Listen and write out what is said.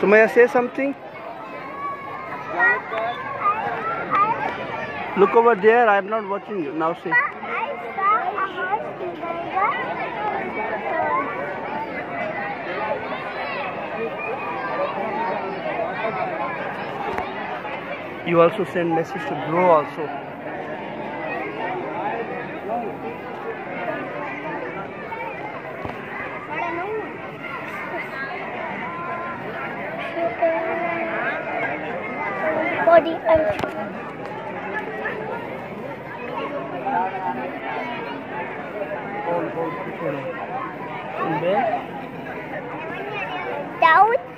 Sumaya, say something. Look over there. I am not watching you. Now say. I saw a horse in the You also send message to bro also. body and Hold. doubt